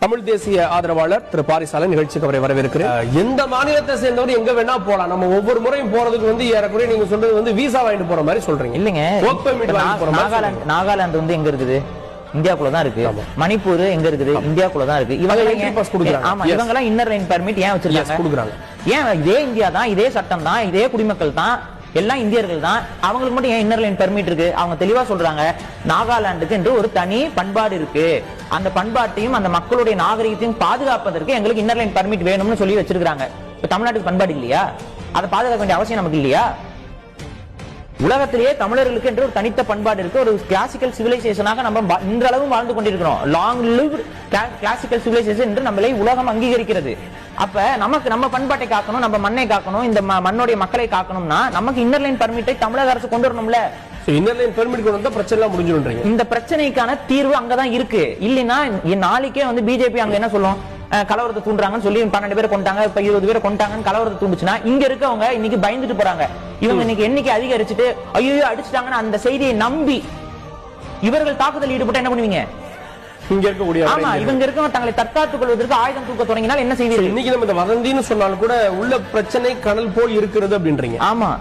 தமிழ் தேசிய ஆதரவாளர் திரு பாரிசாலன் நிகழ்ச்சிக்கு அவரை வரவேற்கிறேன். எந்த மாநிலத்தை சேர்ந்தவர் எங்க வேணா போலாம். நம்ம ஒவ்வொரு முறையும் போறதுக்கு ஏறக்குறைய நீங்க சொல்றது விசா வாங்கிட்டு போற மாதிரி சொல்றீங்க. இல்லங்க, நாகாலாந்து எங்க இருக்குது? இந்தியாக்குள்ள தான் இருக்கு. மணிப்பூர் எங்க இருக்குது? இந்தியாக்குள்ள தான் இருக்கு. இவங்க எல்லாம் இன்னர் லைன் பெர்மிட் ஏன் வச்சிருக்காங்க? ஏன் இதே இந்தியா தான், இதே சட்டம் தான், இதே குடிமக்கள் தான், எல்லாம் இந்தியர்கள் தான். அவங்களுக்கு மட்டும் ஏன் இன்னர் லைன் பெர்மிட் இருக்கு? அவங்க தெளிவா சொல்றாங்க, நாகாலாந்துக்கு என்று ஒரு தனி பண்பாடு இருக்கு. அந்த பண்பாட்டையும் அந்த மக்களுடைய நாகரிகத்தையும் பாதுகாப்பதற்கு எங்களுக்கு இன்னர் லைன் பெர்மிட் வேணும்னு சொல்லி வச்சிருக்காங்க. இப்ப தமிழ்நாட்டுக்கு பண்பாடு இல்லையா? அதை பாதுகாக்க வேண்டிய அவசியம் நமக்கு இல்லையா? உலகத்திலேயே தமிழர்களுக்கு என்று ஒரு தனித்த பண்பாடு இருக்கு. ஒரு கிளாசிக்கல் சிவிலைசேஷனாக நம்ம இன்றளவும் வாழ்ந்து கொண்டிருக்கிறோம். லாங் லிவ் கிளாசிக்கல் சிவிலைசேஷன் என்று நம்மளை உலகம் அங்கீகரிக்கிறது. அப்ப நமக்கு நம்ம பண்பாட்டை காக்கணும், நம்ம மண்ணை காக்கணும், இந்த மண்ணுடைய மக்களை காக்கணும்னா நமக்கு இன்னர் லைன் பெர்மிட்டை தமிழக அரசு கொண்டு வரணும்ல. இன்னர் லைன் பெர்மிட் கொண்டு வந்தா பிரச்சனை எல்லாம் முடிஞ்சிடும்ன்றீங்க. இந்த பிரச்சனைக்கான தீர்வு அங்கதான் இருக்கு. இல்லைன்னா நாளைக்கே பிஜேபி அங்க என்ன சொல்லும்? கலவரத்தை தூண்டுறாங்கன்னு சொல்லி 12 பேரை கொண்டாங்க, இப்ப 20 பேரை கொண்டாங்கன்னு கலவரத்தை தூண்டுச்சுன்னா இங்க இருக்கவங்க இன்னைக்கு பயந்துட்டு போறாங்க. இவங்க இன்னைக்கு எண்ணிக்கை அதிகரிச்சுட்டு ஐயோ அடிச்சுட்டாங்கன்னு அந்த செய்தியை நம்பி இவர்கள் தாக்குதல் ஈடுபட்ட என்ன பண்ணுவீங்க? இங்க இருக்கக்கூடிய இவங்க இருக்கவங்க தங்களை தற்காத்துக் கொள்வதற்கு ஆயுதம் தூக்க தொடங்கினால் என்ன செய்வீர்கள்? இன்னைக்கு நம்ம இந்த வதந்தின்னு சொன்னாலும் கூட உள்ள பிரச்சனை கடல் போல் இருக்கிறது அப்படின்றீங்க. ஆமா.